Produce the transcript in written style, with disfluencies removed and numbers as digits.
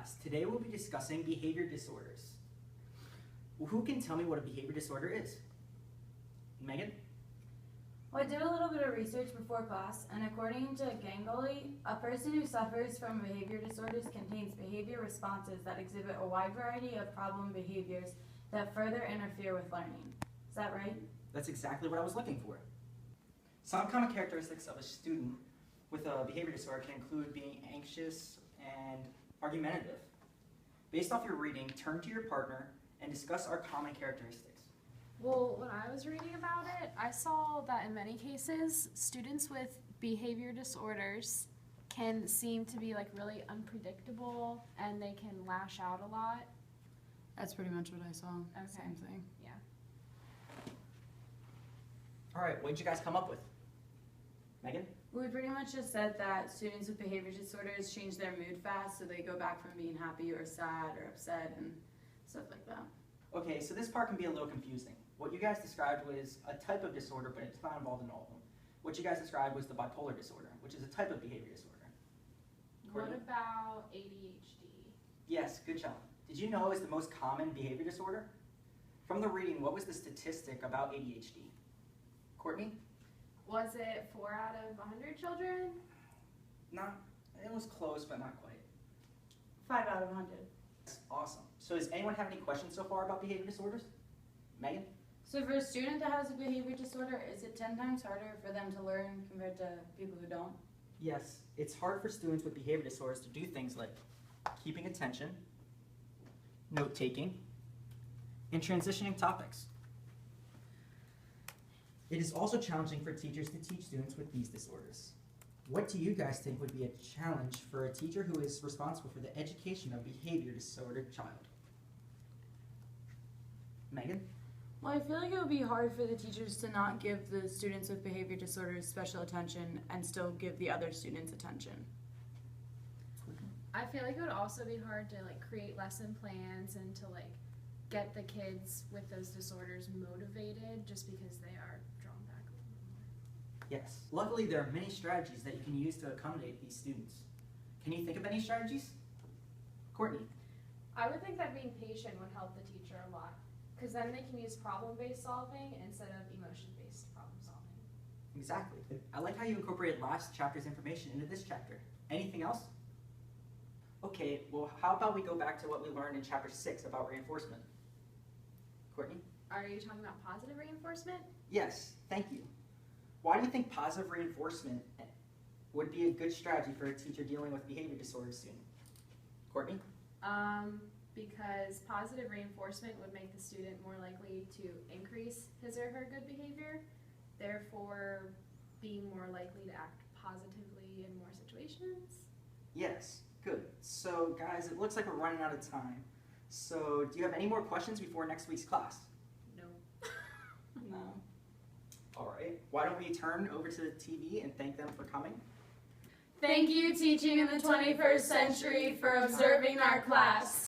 class. Today we'll be discussing behavior disorders. Well, who can tell me what a behavior disorder is? Megan? Well, I did a little bit of research before class, and according to Ganguly, a person who suffers from behavior disorders contains behavior responses that exhibit a wide variety of problem behaviors that further interfere with learning. Is that right? That's exactly what I was looking for. Some common characteristics of a student with a behavior disorder can include being anxious and argumentative. Based off your reading, turn to your partner and discuss our common characteristics. Well, when I was reading about it, I saw that in many cases, students with behavior disorders can seem to be like really unpredictable and they can lash out a lot. That's pretty much what I saw. Okay. Same thing. Yeah. All right, what did you guys come up with? Megan? We pretty much just said that students with behavior disorders change their mood fast, so they go back from being happy or sad or upset and stuff like that. Okay, so this part can be a little confusing. What you guys described was a type of disorder, but it's not involved in all of them. What you guys described was the bipolar disorder, which is a type of behavior disorder. What Courtney? about ADHD? Yes, good job. Did you know it's the most common behavior disorder? From the reading, what was the statistic about ADHD? Courtney? Was it 4 out of 100 children? It was close, but not quite. 5 out of 100. That's awesome. So does anyone have any questions so far about behavior disorders? Megan? So for a student that has a behavior disorder, is it 10 times harder for them to learn compared to people who don't? Yes, it's hard for students with behavior disorders to do things like keeping attention, note-taking, and transitioning topics. It is also challenging for teachers to teach students with these disorders. What do you guys think would be a challenge for a teacher who is responsible for the education of a behavior disordered child? Megan? Well, I feel like it would be hard for the teachers to not give the students with behavior disorders special attention and still give the other students attention. I feel like it would also be hard to like create lesson plans and to like get the kids with those disorders motivated just because they are drawn back a little more. Yes. Luckily, there are many strategies that you can use to accommodate these students. Can you think of any strategies? Courtney? I would think that being patient would help the teacher a lot because then they can use problem-based solving instead of emotion-based problem solving. Exactly. I like how you incorporated last chapter's information into this chapter. Anything else? Okay, well, how about we go back to what we learned in chapter 6 about reinforcement? Courtney? Are you talking about positive reinforcement? Yes, thank you. Why do you think positive reinforcement would be a good strategy for a teacher dealing with behavior disorders soon? Courtney? Because positive reinforcement would make the student more likely to increase his or her good behavior, therefore being more likely to act positively in more situations. Yes, good. So guys, it looks like we're running out of time. So do you have any more questions before next week's class? No. No. All right. Why don't we turn over to the TV and thank them for coming? Thank you, teaching in the 21st century, for observing our class.